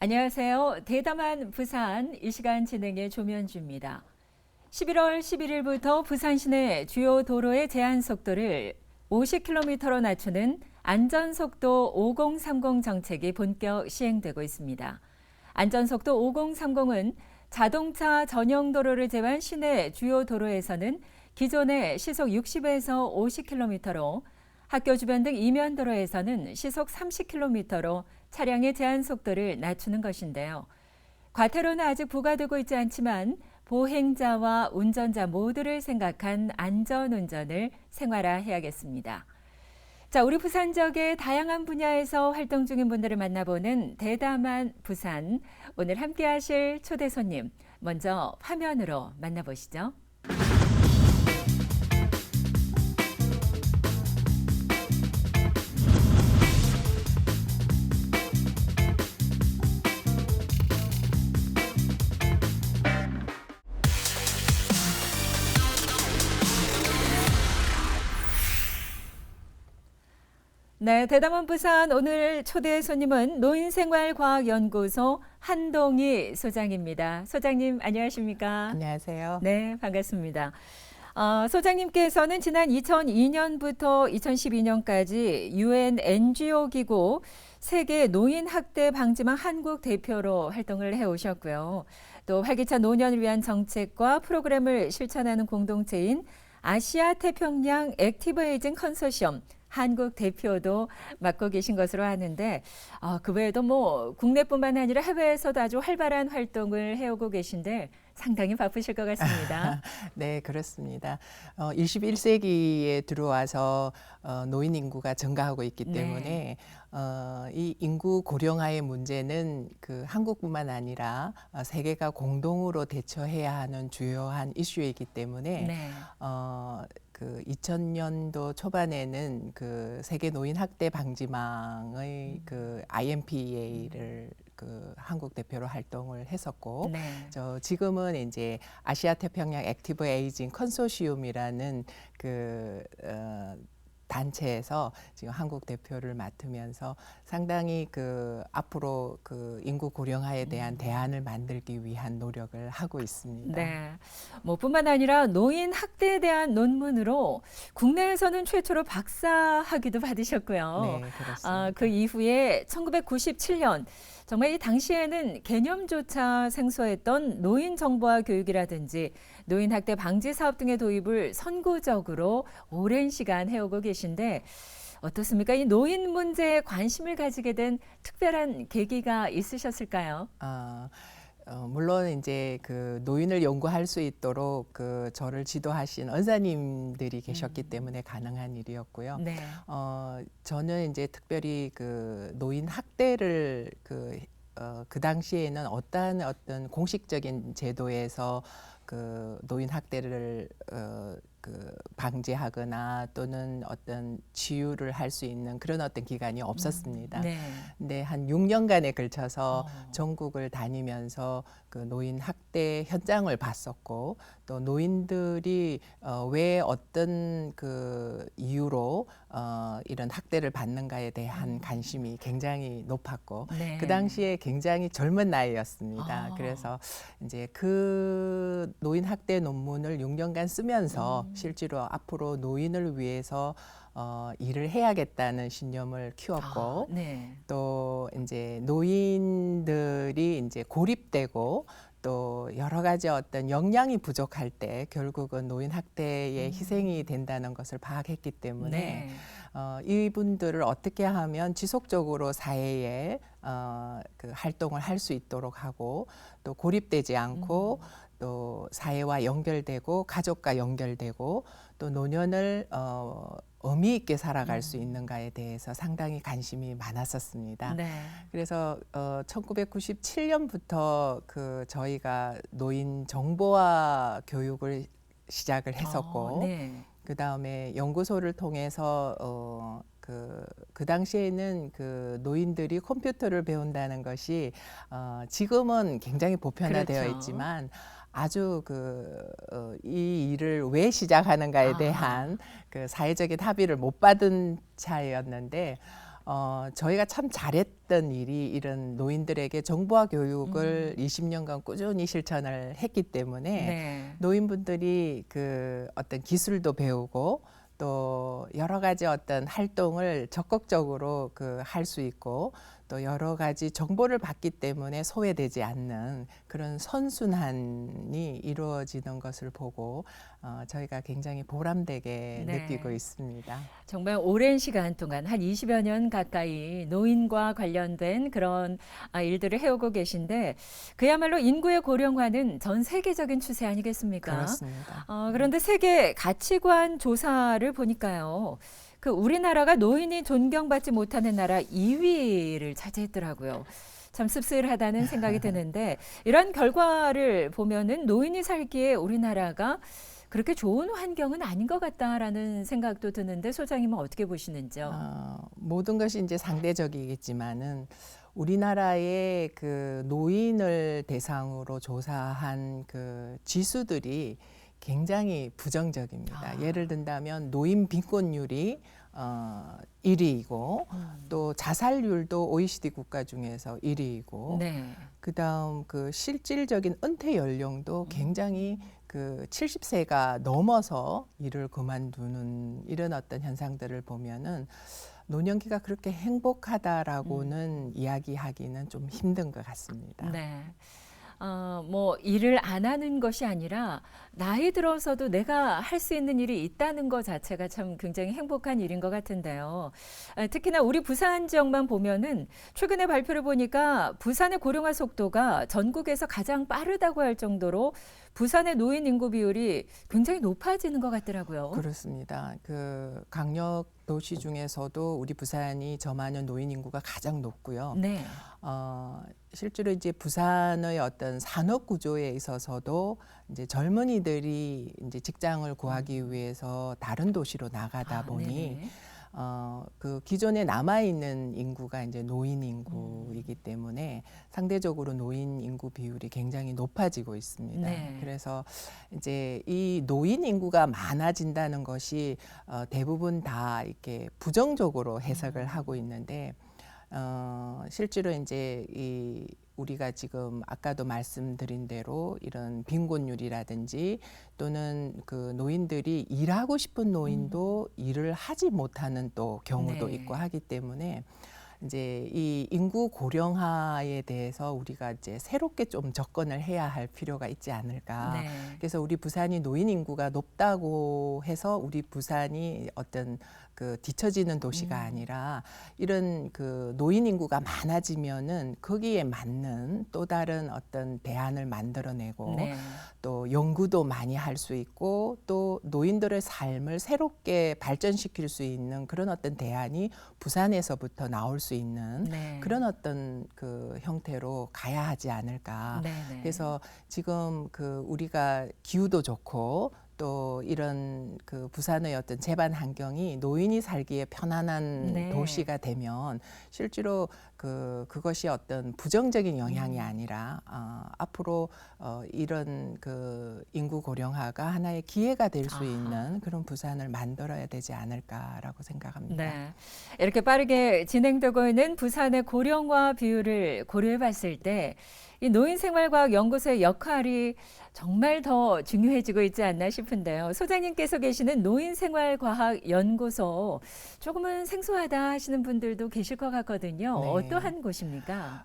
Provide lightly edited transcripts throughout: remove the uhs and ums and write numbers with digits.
안녕하세요. 대담한 부산 이 시간 진행의 조면주입니다. 11월 11일부터 부산 시내 주요 도로의 제한 속도를 50km로 낮추는 안전속도 5030 정책이 본격 시행되고 있습니다. 안전속도 5030은 자동차 전용 도로를 제외한 시내 주요 도로에서는 기존의 시속 60에서 50km로 학교 주변 등 이면 도로에서는 시속 30km로 차량의 제한 속도를 낮추는 것인데요. 과태료는 아직 부과되고 있지 않지만 보행자와 운전자 모두를 생각한 안전운전을 생활화해야겠습니다. 자, 우리 부산 지역의 다양한 분야에서 활동 중인 분들을 만나보는 대담한 부산. 오늘 함께 하실 초대 손님, 먼저 화면으로 만나보시죠. 네, 대담한 부산 오늘 초대 손님은 노인생활과학연구소 한동희 소장입니다. 소장님 안녕하십니까? 안녕하세요. 네, 반갑습니다. 소장님께서는 지난 2002년부터 2012년까지 UN NGO 기구 세계 노인 학대 방지망 한국 대표로 활동을 해오셨고요. 또 활기찬 노년을 위한 정책과 프로그램을 실천하는 공동체인 아시아 태평양 액티브 에이징 컨소시엄 한국 대표도 맡고 계신 것으로 아는데 그 외에도 뭐 국내뿐만 아니라 해외에서도 아주 활발한 활동을 해오고 계신데 상당히 바쁘실 것 같습니다. 네, 그렇습니다. 21세기에 들어와서 노인 인구가 증가하고 있기 때문에 이 인구 고령화의 문제는 그 한국뿐만 아니라 세계가 공동으로 대처해야 하는 주요한 이슈이기 때문에 네. 그 2000년도 초반에는 그 세계 노인 학대 방지망의 그 IMPA를 그 한국 대표로 활동을 했었고, 네. 지금은 이제 아시아 태평양 액티브 에이징 컨소시엄이라는 그 단체에서 지금 한국 대표를 맡으면서 상당히 그 앞으로 그 인구 고령화에 대한 대안을 만들기 위한 노력을 하고 있습니다. 네. 뭐 뿐만 아니라 노인 학대에 대한 논문으로 국내에서는 최초로 박사학위도 받으셨고요. 네, 그렇습니다. 그 이후에 1997년 정말 이 당시에는 개념조차 생소했던 노인 정보화 교육이라든지 노인 학대 방지 사업 등의 도입을 선구적으로 오랜 시간 해오고 계신데 어떻습니까? 이 노인 문제에 관심을 가지게 된 특별한 계기가 있으셨을까요? 물론 이제 그 노인을 연구할 수 있도록 그 저를 지도하신 은사님들이 계셨기 때문에 가능한 일이었고요. 네. 저는 이제 특별히 그 노인 학대를 그 당시에는 어떤 공식적인 제도에서 그 노인 학대를 그 방지하거나 또는 어떤 치유를 할 수 있는 그런 어떤 기관이 없었습니다. 네. 근데 한 6년간에 걸쳐서 전국을 다니면서 그 노인 학대 현장을 봤었고 또 노인들이 왜 어떤 그 이유로 이런 학대를 받는가에 대한 관심이 굉장히 높았고 네. 그 당시에 굉장히 젊은 나이였습니다. 그래서 이제 그 노인 학대 논문을 6년간 쓰면서 실제로 앞으로 노인을 위해서 일을 해야겠다는 신념을 키웠고 네. 또 이제 노인들이 이제 고립되고 또 여러 가지 어떤 역량이 부족할 때 결국은 노인 학대의 희생이 된다는 것을 파악했기 때문에 네. 이분들을 어떻게 하면 지속적으로 사회에 그 활동을 할 수 있도록 하고 또 고립되지 않고 또 사회와 연결되고 가족과 연결되고 또 노년을 의미 있게 살아갈 수 있는가에 대해서 상당히 관심이 많았었습니다. 네. 그래서 1997년부터 그 저희가 노인 정보화 교육을 시작을 했었고 네. 그 다음에 연구소를 통해서 그 당시에는 그 노인들이 컴퓨터를 배운다는 것이 지금은 굉장히 보편화되어 그렇죠. 있지만 아주 이 일을 왜 시작하는가에 대한 그 사회적인 합의를 못 받은 차였는데 저희가 참 잘했던 일이 이런 노인들에게 정보화 교육을 20년간 꾸준히 실천을 했기 때문에 네. 노인분들이 그 어떤 기술도 배우고 또 여러 가지 어떤 활동을 적극적으로 그 할 수 있고 또 여러 가지 정보를 받기 때문에 소외되지 않는 그런 선순환이 이루어지는 것을 보고 저희가 굉장히 보람되게 네. 느끼고 있습니다. 정말 오랜 시간 동안 한 20여 년 가까이 노인과 관련된 그런 일들을 해오고 계신데 그야말로 인구의 고령화는 전 세계적인 추세 아니겠습니까? 그렇습니다. 그런데 세계 가치관 조사를 보니까요. 그 우리나라가 노인이 존경받지 못하는 나라 2위를 차지했더라고요. 참 씁쓸하다는 생각이 드는데 이런 결과를 보면은 노인이 살기에 우리나라가 그렇게 좋은 환경은 아닌 것 같다라는 생각도 드는데 소장님은 어떻게 보시는지요? 모든 것이 이제 상대적이겠지만은 우리나라의 그 노인을 대상으로 조사한 그 지수들이 굉장히 부정적입니다. 예를 든다면 노인 빈곤율이 1위이고 또 자살률도 OECD 국가 중에서 1위이고 네. 그다음 그 실질적인 은퇴 연령도 굉장히 그 70세가 넘어서 일을 그만두는 이런 어떤 현상들을 보면은 노년기가 그렇게 행복하다라고는 이야기하기는 좀 힘든 것 같습니다. 네. 뭐 일을 안 하는 것이 아니라 나이 들어서도 내가 할 수 있는 일이 있다는 것 자체가 참 굉장히 행복한 일인 것 같은데요. 특히나 우리 부산 지역만 보면은 최근에 발표를 보니까 부산의 고령화 속도가 전국에서 가장 빠르다고 할 정도로 부산의 노인 인구 비율이 굉장히 높아지는 것 같더라고요. 그렇습니다. 그 강력 도시 중에서도 우리 부산이 저만년 노인 인구가 가장 높고요. 네. 실제로 이제 부산의 어떤 산업 구조에 있어서도 이제 젊은이들이 이제 직장을 구하기 위해서 다른 도시로 나가다 보니 네네. 그 기존에 남아 있는 인구가 이제 노인 인구이기 때문에 상대적으로 노인 인구 비율이 굉장히 높아지고 있습니다. 네. 그래서 이제 이 노인 인구가 많아진다는 것이 대부분 다 이렇게 부정적으로 해석을 하고 있는데 실제로 이제 이 우리가 지금 아까도 말씀드린 대로 이런 빈곤율이라든지 또는 그 노인들이 일하고 싶은 노인도 일을 하지 못하는 또 경우도 네. 있고 하기 때문에 이제 이 인구 고령화에 대해서 우리가 이제 새롭게 좀 접근을 해야 할 필요가 있지 않을까. 네. 그래서 우리 부산이 노인 인구가 높다고 해서 우리 부산이 어떤 그 뒤처지는 도시가 아니라 이런 그 노인 인구가 많아지면은 거기에 맞는 또 다른 어떤 대안을 만들어내고 네. 또 연구도 많이 할 수 있고 또 노인들의 삶을 새롭게 발전시킬 수 있는 그런 어떤 대안이 부산에서부터 나올 수 있는 네. 그런 어떤 그 형태로 가야 하지 않을까. 네네. 그래서 지금 그 우리가 기후도 좋고 또 이런 그 부산의 어떤 제반 환경이 노인이 살기에 편안한 네. 도시가 되면 실제로 그것이 어떤 부정적인 영향이 아니라 앞으로 이런 그 인구 고령화가 하나의 기회가 될 수 있는 그런 부산을 만들어야 되지 않을까라고 생각합니다. 네. 이렇게 빠르게 진행되고 있는 부산의 고령화 비율을 고려해 봤을 때 이 노인생활과학연구소의 역할이 정말 더 중요해지고 있지 않나 싶은데요. 소장님께서 계시는 노인생활과학연구소 조금은 생소하다 하시는 분들도 계실 것 같거든요. 네. 어떠한 곳입니까?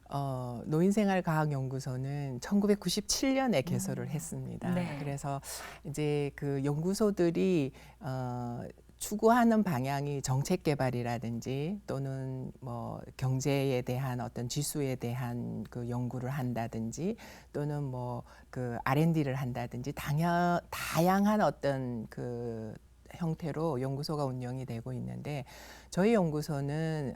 노인생활과학연구소는 1997년에 개소를 했습니다. 네. 그래서 이제 그 연구소들이 추구하는 방향이 정책 개발이라든지 또는 뭐 경제에 대한 어떤 지수에 대한 그 연구를 한다든지 또는 뭐 그 R&D를 한다든지 다양한 어떤 그 형태로 연구소가 운영이 되고 있는데 저희 연구소는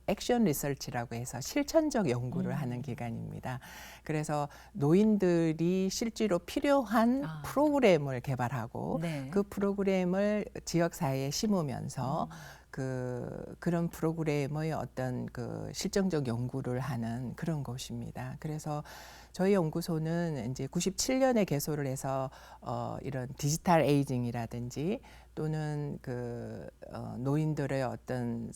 액션 리서치라고 해서 실천적 연구를 하는 기관입니다. 그래서 노인들이 실제로 필요한 프로그램을 개발하고 네. 그 프로그램을 지역 사회에 심으면서 그런 프로그램의 어떤 그 실정적 연구를 하는 그런 곳입니다. 그래서 저희 연구소는 이제 97년에 개소를 해서 이런 디지털 에이징이라든지 또는 노인들의 어떤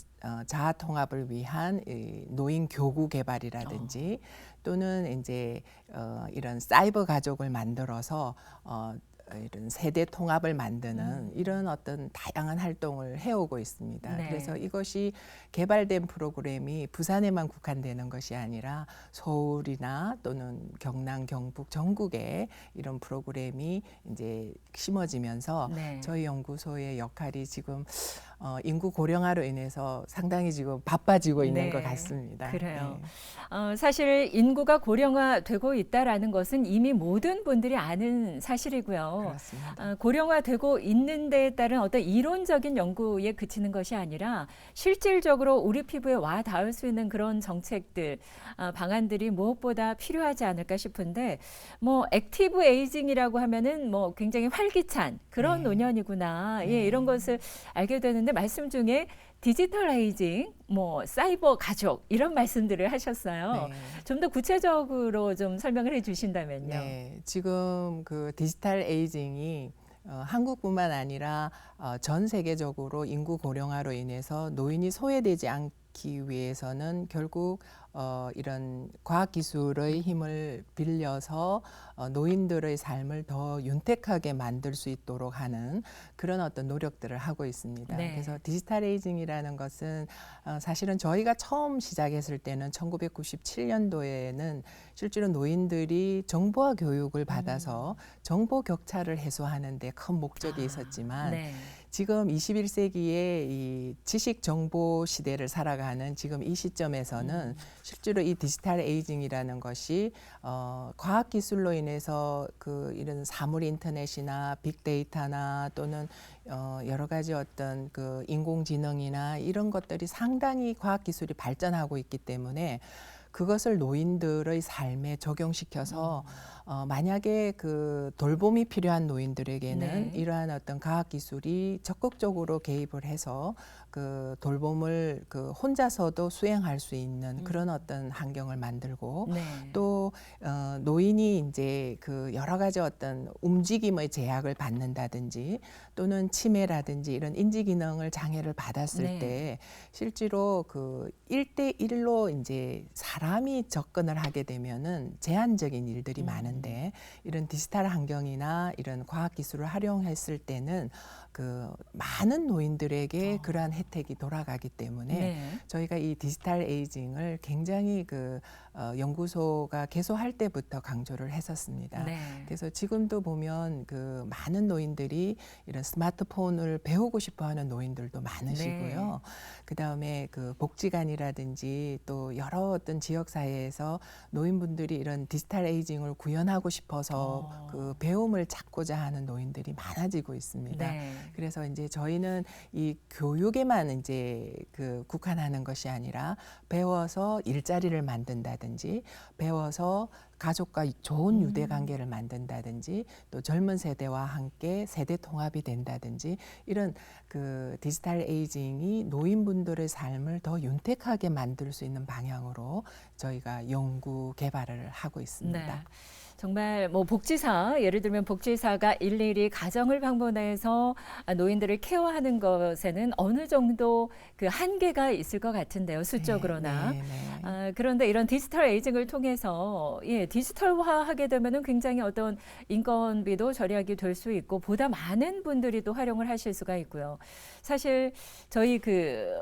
자아 통합을 위한 이 노인 교구 개발이라든지 또는 이제 이런 사이버 가족을 만들어서 이런 세대 통합을 만드는 이런 어떤 다양한 활동을 해오고 있습니다. 네. 그래서 이것이 개발된 프로그램이 부산에만 국한되는 것이 아니라 서울이나 또는 경남, 경북, 전국에 이런 프로그램이 이제 심어지면서 네. 저희 연구소의 역할이 지금 인구 고령화로 인해서 상당히 지금 바빠지고 있는 네. 것 같습니다. 그래요. 네. 사실 인구가 고령화되고 있다라는 것은 이미 모든 분들이 아는 사실이고요. 그렇습니다. 고령화되고 있는 데에 따른 어떤 이론적인 연구에 그치는 것이 아니라 실질적으로 우리 피부에 와 닿을 수 있는 그런 정책들, 방안들이 무엇보다 필요하지 않을까 싶은데 뭐 액티브 에이징이라고 하면은 뭐 굉장히 활기찬 그런 네. 노년이구나. 예, 네. 이런 것을 알게 되는데 말씀 중에 디지털 에이징, 뭐 사이버 가족 이런 말씀들을 하셨어요. 네. 좀 더 구체적으로 좀 설명을 해주신다면요. 네, 지금 그 디지털 에이징이 한국뿐만 아니라 전 세계적으로 인구 고령화로 인해서 노인이 소외되지 않기 위해서는 결국 이런 과학기술의 힘을 빌려서 노인들의 삶을 더 윤택하게 만들 수 있도록 하는 그런 어떤 노력들을 하고 있습니다. 네. 그래서 디지털 에이징이라는 것은 사실은 저희가 처음 시작했을 때는 1997년도에는 실제로 노인들이 정보와 교육을 받아서 정보 격차를 해소하는 데 큰 목적이 있었지만 네. 지금 21세기의 이 지식 정보 시대를 살아가는 지금 이 시점에서는 실제로 이 디지털 에이징이라는 것이 과학 기술로 인해서 이런 사물 인터넷이나 빅데이터나 또는 여러 가지 어떤 인공지능이나 이런 것들이 상당히 과학 기술이 발전하고 있기 때문에 그것을 노인들의 삶에 적용시켜서 만약에 돌봄이 필요한 노인들에게는 네. 이러한 어떤 과학 기술이 적극적으로 개입을 해서 돌봄을 혼자서도 수행할 수 있는 그런 어떤 환경을 만들고 네. 또 노인이 이제 여러 가지 어떤 움직임의 제약을 받는다든지 또는 치매라든지 이런 인지 기능을 장애를 받았을 네. 때 실제로 1대1로 이제 사람이 접근을 하게 되면은 제한적인 일들이 많은데 이런 디지털 환경이나 이런 과학 기술을 활용했을 때는 많은 노인들에게 그러한 혜택이 돌아가기 때문에 네. 저희가 이 디지털 에이징을 굉장히 연구소가 개소할 때부터 강조를 했었습니다. 네. 그래서 지금도 보면 많은 노인들이 이런 스마트폰을 배우고 싶어하는 노인들도 많으시고요. 그다음에 복지관이라든지 또 여러 어떤 지역 사회에서 노인분들이 이런 디지털 에이징을 구현하고 싶어서 배움을 찾고자 하는 노인들이 많아지고 있습니다. 네. 그래서 이제 저희는 이 교육에만 이제 국한하는 것이 아니라 배워서 일자리를 만든다든지 배워서 가족과 좋은 유대 관계를 만든다든지 또 젊은 세대와 함께 세대 통합이 된다든지 이런 디지털 에이징이 노인분들의 삶을 더 윤택하게 만들 수 있는 방향으로 저희가 연구 개발을 하고 있습니다. 네. 정말 뭐 복지사, 예를 들면 복지사가 일일이 가정을 방문해서 노인들을 케어하는 것에는 어느 정도 한계가 있을 것 같은데요, 수적으로나. 네. 그런데 이런 디지털 에이징을 통해서 디지털화하게 되면은 굉장히 어떤 인건비도 절약이 될 수 있고 보다 많은 분들이 또 활용을 하실 수가 있고요. 사실 저희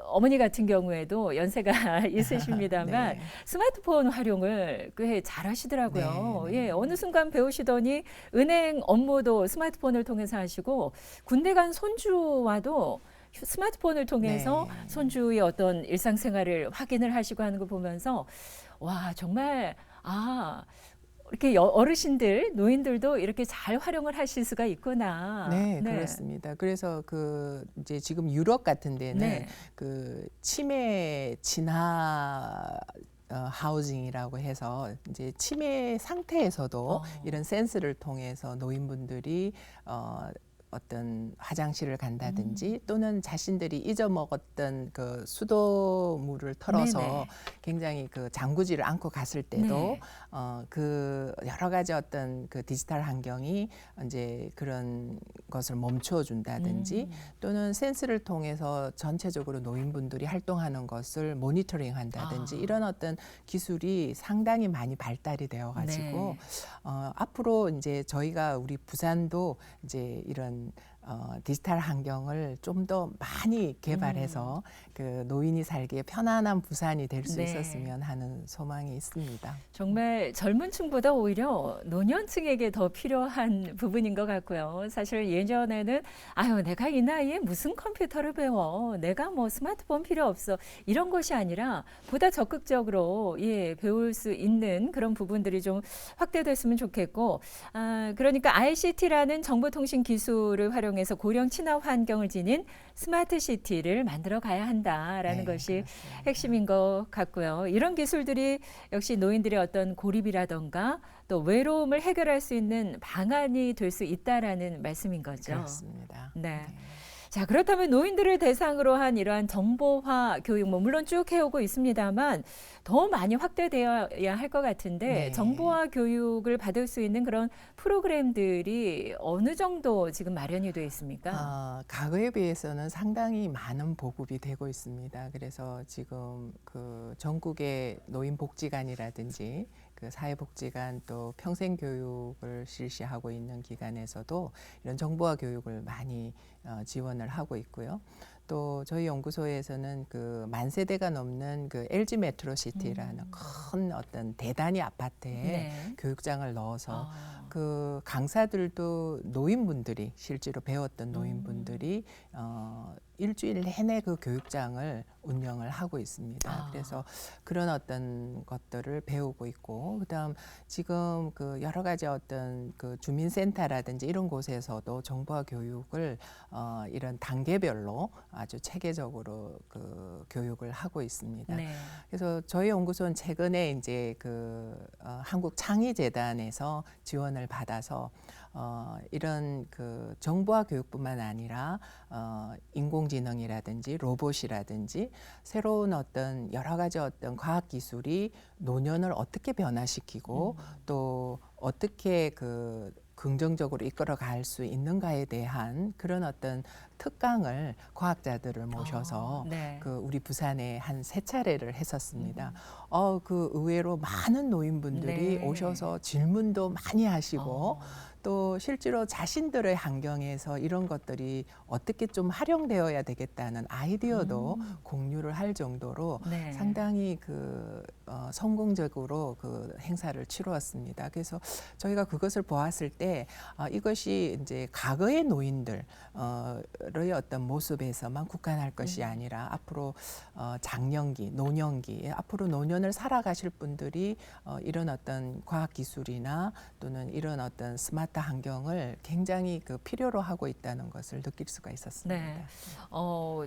어머니 같은 경우에도 연세가 있으십니다만 네. 스마트폰 활용을 꽤 잘하시더라고요. 네. 예, 어느 순간 배우시더니 은행 업무도 스마트폰을 통해서 하시고 군대 간 손주와도 스마트폰을 통해서 네. 손주의 어떤 일상생활을 확인을 하시고 하는 걸 보면서 와 정말 이렇게 어르신들, 노인들도 이렇게 잘 활용을 하실 수가 있구나. 네, 그렇습니다. 그래서 이제 지금 유럽 같은 데는 네. 치매 진화 하우징이라고 해서 이제 치매 상태에서도 이런 센스를 통해서 노인분들이 어떤 화장실을 간다든지 또는 자신들이 잊어먹었던 그 수도물을 털어서 네네. 굉장히 그 장구지를 안고 갔을 때도 네. 그 여러 가지 어떤 그 디지털 환경이 이제 그런 것을 멈춰 준다든지 음. 또는 센스를 통해서 전체적으로 노인분들이 활동하는 것을 모니터링 한다든지 아. 이런 어떤 기술이 상당히 많이 발달이 되어 가지고 네. 앞으로 이제 저희가 우리 부산도 이제 이런 디지털 환경을 좀 더 많이 개발해서 그 노인이 살기에 편안한 부산이 될 수 네. 있었으면 하는 소망이 있습니다. 정말 젊은 층보다 오히려 노년층에게 더 필요한 부분인 것 같고요. 사실 예전에는 아유, 내가 이 나이에 무슨 컴퓨터를 배워? 내가 뭐 스마트폰 필요 없어. 이런 것이 아니라 보다 적극적으로 예, 배울 수 있는 그런 부분들이 좀 확대됐으면 좋겠고, 그러니까 ICT라는 정보통신 기술을 활용해서 고령 친화 환경을 지닌 스마트 시티를 만들어 가야 한다라는 네, 것이 그렇습니다. 핵심인 것 같고요. 이런 기술들이 역시 노인들의 어떤 고립이라던가 또 외로움을 해결할 수 있는 방안이 될 수 있다라는 말씀인 거죠. 그렇습니다. 네. 자, 그렇다면 노인들을 대상으로 한 이러한 정보화 교육, 뭐 물론 쭉 해오고 있습니다만 더 많이 확대되어야 할 것 같은데 네. 정보화 교육을 받을 수 있는 그런 프로그램들이 어느 정도 지금 마련이 되어 있습니까? 과거에 비해서는 상당히 많은 보급이 되고 있습니다. 그래서 지금 그 전국의 노인복지관이라든지 그 사회복지관 또 평생교육을 실시하고 있는 기관에서도 이런 정보화 교육을 많이 지원을 하고 있고요. 또 저희 연구소에서는 그 만 세대가 넘는 그 LG 메트로시티라는 큰 어떤 대단히 아파트에 네. 교육장을 넣어서 아. 그 강사들도 노인분들이 실제로 배웠던 노인분들이 일주일 내내 그 교육장을 운영을 하고 있습니다. 아. 그래서 그런 어떤 것들을 배우고 있고, 그다음 지금 그 여러 가지 어떤 그 주민센터라든지 이런 곳에서도 정보화 교육을 이런 단계별로 아주 체계적으로 그 교육을 하고 있습니다. 네. 그래서 저희 연구소는 최근에 이제 그 한국 창의재단에서 지원을 받아서 이런 그 정보화 교육뿐만 아니라 인공지능이라든지 로봇이라든지 새로운 어떤 여러 가지 어떤 과학 기술이 노년을 어떻게 변화시키고 또 어떻게 그 긍정적으로 이끌어 갈 수 있는가에 대한 그런 어떤 특강을 과학자들을 모셔서 네. 그 우리 부산에 한 3차례를 했었습니다. 그 의외로 많은 노인분들이 네. 오셔서 질문도 많이 하시고 어. 또 실제로 자신들의 환경에서 이런 것들이 어떻게 좀 활용되어야 되겠다는 아이디어도 공유를 할 정도로 네. 상당히 그 성공적으로 그 행사를 치루었습니다. 그래서 저희가 그것을 보았을 때 이것이 이제 과거의 노인들의 어떤 모습에서만 국한할 것이 아니라 앞으로 장년기, 노년기, 앞으로 노년을 살아가실 분들이 이런 어떤 과학 기술이나 또는 이런 어떤 스마트 환경을 굉장히 그 필요로 하고 있다는 것을 느낄 수가 있었습니다. 네.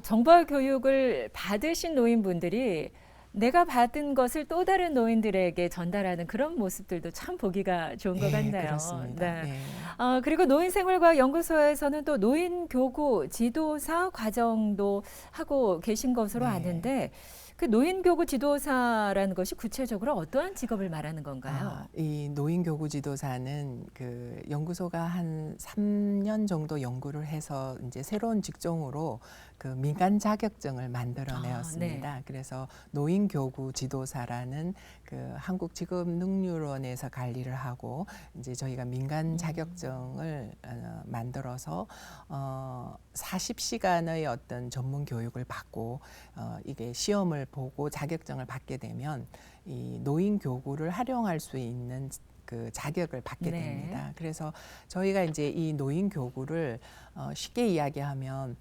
정보화 교육을 받으신 노인분들이 내가 받은 것을 또 다른 노인들에게 전달하는 그런 모습들도 참 보기가 좋은 것 같네요. 그렇습니다. 네. 네. 그리고 노인생활과 연구소에서는 또 노인교구 지도사 과정도 하고 계신 것으로 네. 아는데 그 노인교구 지도사라는 것이 구체적으로 어떠한 직업을 말하는 건가요? 이 노인교구 지도사는 그 연구소가 한 3년 정도 연구를 해서 이제 새로운 직종으로 그 민간 자격증을 만들어내었습니다. 그래서 노인교구 지도사라는 그 한국직업능률원에서 관리를 하고 이제 저희가 민간 자격증을 만들어서 40시간의 어떤 전문 교육을 받고 이게 시험을 보고 자격증을 받게 되면 이 노인 교구를 활용할 수 있는 그 자격을 받게 네. 됩니다. 그래서 저희가 이제 이 노인 교구를 쉽게 이야기하면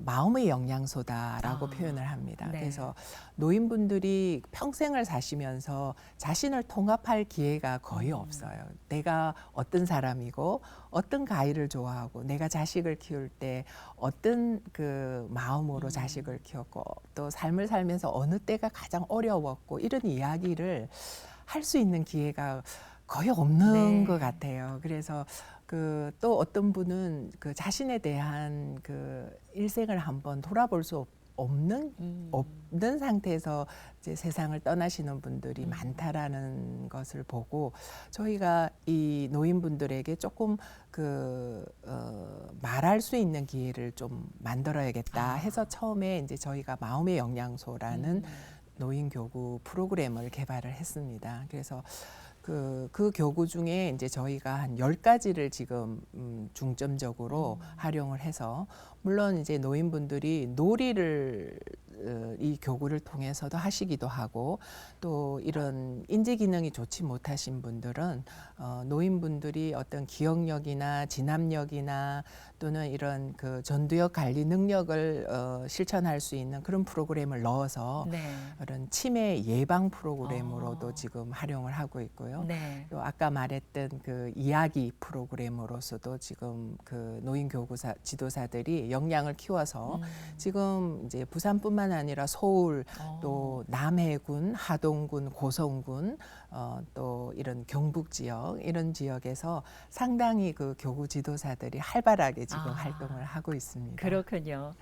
마음의 영양소다라고 표현을 합니다. 네. 그래서 노인분들이 평생을 사시면서 자신을 통합할 기회가 거의 없어요. 내가 어떤 사람이고 어떤 과일을 좋아하고 내가 자식을 키울 때 어떤 그 마음으로 자식을 키웠고 또 삶을 살면서 어느 때가 가장 어려웠고 이런 이야기를 할 수 있는 기회가 거의 없는 네. 것 같아요. 그래서 또 어떤 분은 그 자신에 대한 그 일생을 한번 돌아볼 수 없는 상태에서 이제 세상을 떠나시는 분들이 많다라는 것을 보고 저희가 이 노인분들에게 조금 말할 수 있는 기회를 좀 만들어야겠다 해서 처음에 이제 저희가 마음의 영양소라는 노인 교구 프로그램을 개발을 했습니다. 그래서 그 교구 중에 이제 저희가 한 10가지를 지금 중점적으로 활용을 해서 물론 이제 노인분들이 놀이를 이 교구를 통해서도 하시기도 하고 또 이런 인지 기능이 좋지 못하신 분들은 노인분들이 어떤 기억력이나 진압력이나 또는 이런 그 전두엽 관리 능력을 실천할 수 있는 그런 프로그램을 넣어서 네. 이런 치매 예방 프로그램으로도 지금 활용을 하고 있고요. 네. 또 아까 말했던 그 이야기 프로그램으로서도 지금 그 노인 교구사 지도사들이 역량을 키워서 지금 이제 부산뿐만 아니라 서울 또 남해군, 하동군, 고성군 또 이런 경북 지역 이런 지역에서 상당히 그 교구 지도사들이 활발하게 지금 활동을 하고 있습니다. 그렇군요.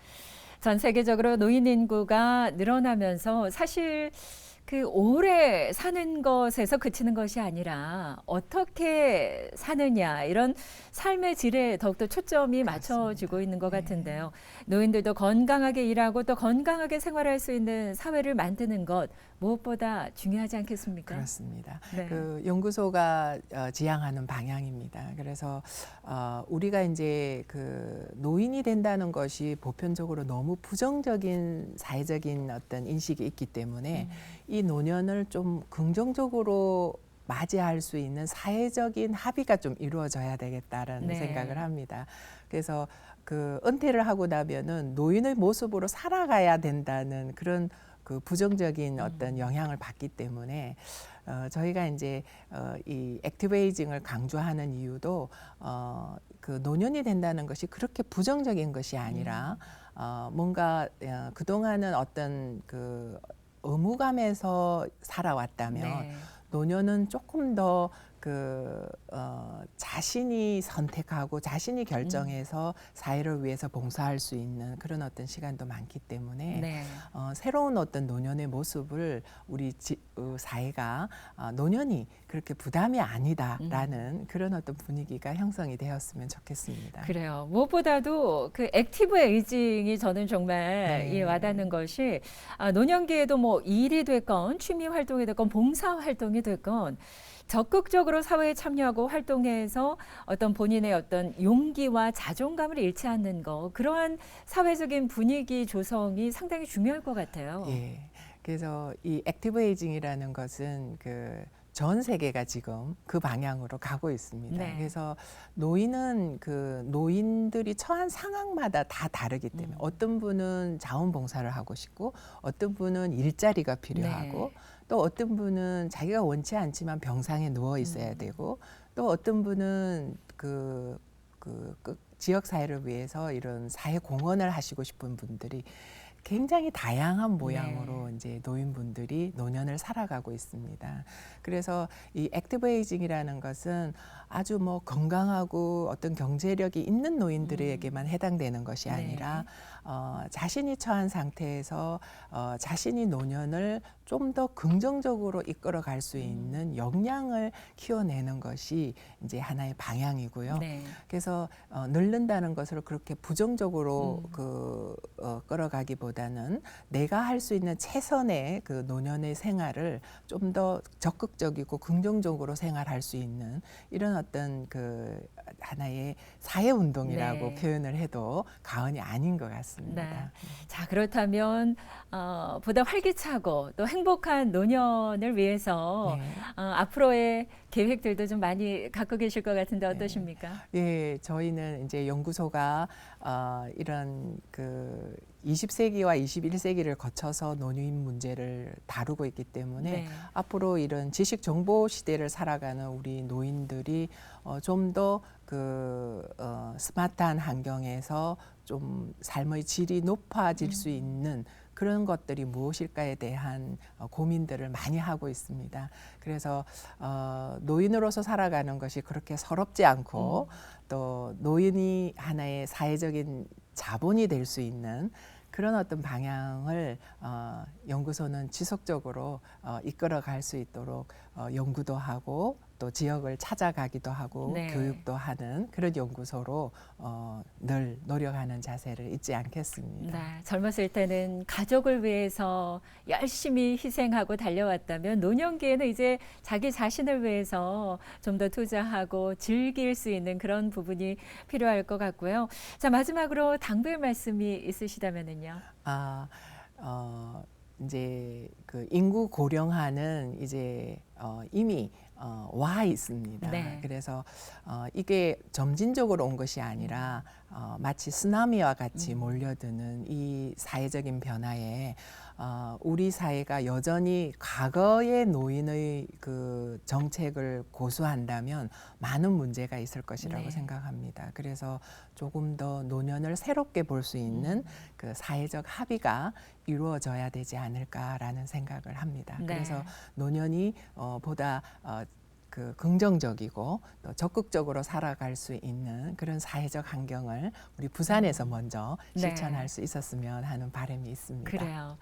전 세계적으로 노인 인구가 늘어나면서 사실 그 오래 사는 것에서 그치는 것이 아니라 어떻게 사느냐 이런 삶의 질에 더욱더 초점이 맞춰지고 있는 것 같은데요. 노인들도 건강하게 일하고 또 건강하게 생활할 수 있는 사회를 만드는 것 무엇보다 중요하지 않겠습니까? 그렇습니다. 네. 그 연구소가 지향하는 방향입니다. 그래서 우리가 이제 그 노인이 된다는 것이 보편적으로 너무 부정적인 사회적인 어떤 인식이 있기 때문에 이 노년을 좀 긍정적으로 맞이할 수 있는 사회적인 합의가 좀 이루어져야 되겠다라는 네. 생각을 합니다. 그래서 그 은퇴를 하고 나면은 노인의 모습으로 살아가야 된다는 그런 그 부정적인 어떤 영향을 받기 때문에 저희가 이제 이 액티브 에이징을 강조하는 이유도 그 노년이 된다는 것이 그렇게 부정적인 것이 아니라 뭔가 그동안은 어떤 그 의무감에서 살아왔다면 네. 노년은 조금 더 자신이 선택하고 자신이 결정해서 사회를 위해서 봉사할 수 있는 그런 어떤 시간도 많기 때문에 네. 새로운 어떤 노년의 모습을 우리 사회가 노년이 그렇게 부담이 아니다라는 그런 어떤 분위기가 형성이 되었으면 좋겠습니다. 그래요. 무엇보다도 그 액티브 에이징이 저는 정말 네. 와닿는 것이 노년기에도 뭐 일이 됐건 취미 활동이 됐건 봉사 활동이 됐건 적극적으로 사회에 참여하고 활동해서 어떤 본인의 어떤 용기와 자존감을 잃지 않는 거 그러한 사회적인 분위기 조성이 상당히 중요할 것 같아요. 예. 그래서 이 액티브 에이징이라는 것은 전 세계가 지금 그 방향으로 가고 있습니다. 네. 그래서 노인은 노인들이 처한 상황마다 다 다르기 때문에 어떤 분은 자원봉사를 하고 싶고 어떤 분은 일자리가 필요하고 네. 또 어떤 분은 자기가 원치 않지만 병상에 누워 있어야 되고 또 어떤 분은 그 지역 사회를 위해서 이런 사회 공헌을 하시고 싶은 분들이 굉장히 다양한 모양으로 이제 노인분들이 노년을 살아가고 있습니다. 그래서 이 액티브 에이징이라는 것은 아주 뭐 건강하고 어떤 경제력이 있는 노인들에게만 해당되는 것이 아니라 자신이 처한 상태에서 자신이 노년을 좀 더 긍정적으로 이끌어 갈 수 있는 역량을 키워내는 것이 이제 하나의 방향이고요. 네. 그래서 늙는다는 것을 그렇게 부정적으로 끌어가기보다는 내가 할 수 있는 최선의 그 노년의 생활을 좀 더 적극적이고 긍정적으로 생활할 수 있는 이런 어떤 하나의 사회 운동이라고 네. 표현을 해도 과언이 아닌 것 같습니다. 네. 자, 그렇다면 보다 활기차고 또 행복한 노년을 위해서 네. 앞으로의 계획들도 좀 많이 갖고 계실 것 같은데 어떠십니까? 예, 저희는 이제 연구소가 이런 20세기와 21세기를 거쳐서 노인 문제를 다루고 있기 때문에 네. 앞으로 이런 지식 정보 시대를 살아가는 우리 노인들이 좀 더 스마트한 환경에서 좀 삶의 질이 높아질 수 있는 그런 것들이 무엇일까에 대한 고민들을 많이 하고 있습니다. 그래서 노인으로서 살아가는 것이 그렇게 서럽지 않고 또 노인이 하나의 사회적인 자본이 될 수 있는 그런 어떤 방향을 연구소는 지속적으로 이끌어갈 수 있도록 연구도 하고 또 지역을 찾아가기도 하고 네. 교육도 하는 그런 연구소로 늘 노력하는 자세를 잊지 않겠습니다. 네, 젊었을 때는 가족을 위해서 열심히 희생하고 달려왔다면 노년기에는 이제 자기 자신을 위해서 좀 더 투자하고 즐길 수 있는 그런 부분이 필요할 것 같고요. 자, 마지막으로 당부의 말씀이 있으시다면은요. 이제 그 인구 고령화는 이제 이미 와 있습니다. 네. 그래서 이게 점진적으로 온 것이 아니라 마치 쓰나미와 같이 몰려드는 이 사회적인 변화에 우리 사회가 여전히 과거의 노인의 그 정책을 고수한다면 많은 문제가 있을 것이라고 네. 생각합니다. 그래서 조금 더 노년을 새롭게 볼 수 있는 그 사회적 합의가 이루어져야 되지 않을까라는 생각을 합니다. 네. 그래서 노년이 보다 그 긍정적이고 또 적극적으로 살아갈 수 있는 그런 사회적 환경을 우리 부산에서 먼저 네. 실천할 수 있었으면 하는 바람이 있습니다. 그래요.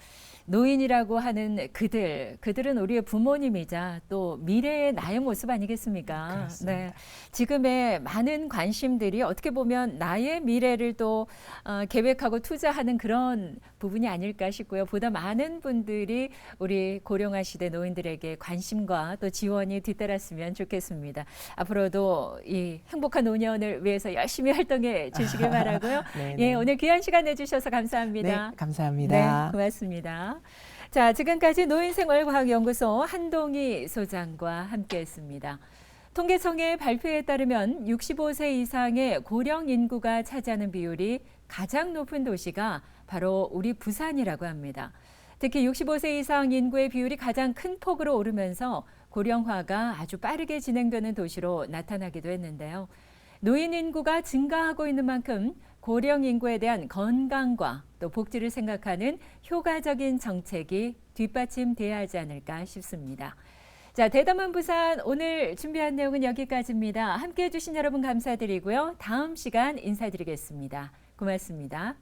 노인이라고 하는 그들은 우리의 부모님이자 또 미래의 나의 모습 아니겠습니까? 그렇습니다. 네. 지금의 많은 관심들이 어떻게 보면 나의 미래를 또 계획하고 투자하는 그런 부분이 아닐까 싶고요. 보다 많은 분들이 우리 고령화 시대 노인들에게 관심과 또 지원이 뒤따랐으면 좋겠습니다. 앞으로도 이 행복한 노년을 위해서 열심히 활동해 주시길 바라고요. 네, 예, 네. 오늘 귀한 시간 내주셔서 감사합니다. 네, 감사합니다. 네, 고맙습니다. 자, 지금까지 노인생활과학연구소 한동희 소장과 함께했습니다. 통계청의 발표에 따르면 65세 이상의 고령 인구가 차지하는 비율이 가장 높은 도시가 바로 우리 부산이라고 합니다. 특히 65세 이상 인구의 비율이 가장 큰 폭으로 오르면서 고령화가 아주 빠르게 진행되는 도시로 나타나기도 했는데요. 노인 인구가 증가하고 있는 만큼 고령 인구에 대한 건강과 또 복지를 생각하는 효과적인 정책이 뒷받침돼야 하지 않을까 싶습니다. 자, 대담한 부산 오늘 준비한 내용은 여기까지입니다. 함께해 주신 여러분 감사드리고요. 다음 시간 인사드리겠습니다. 고맙습니다.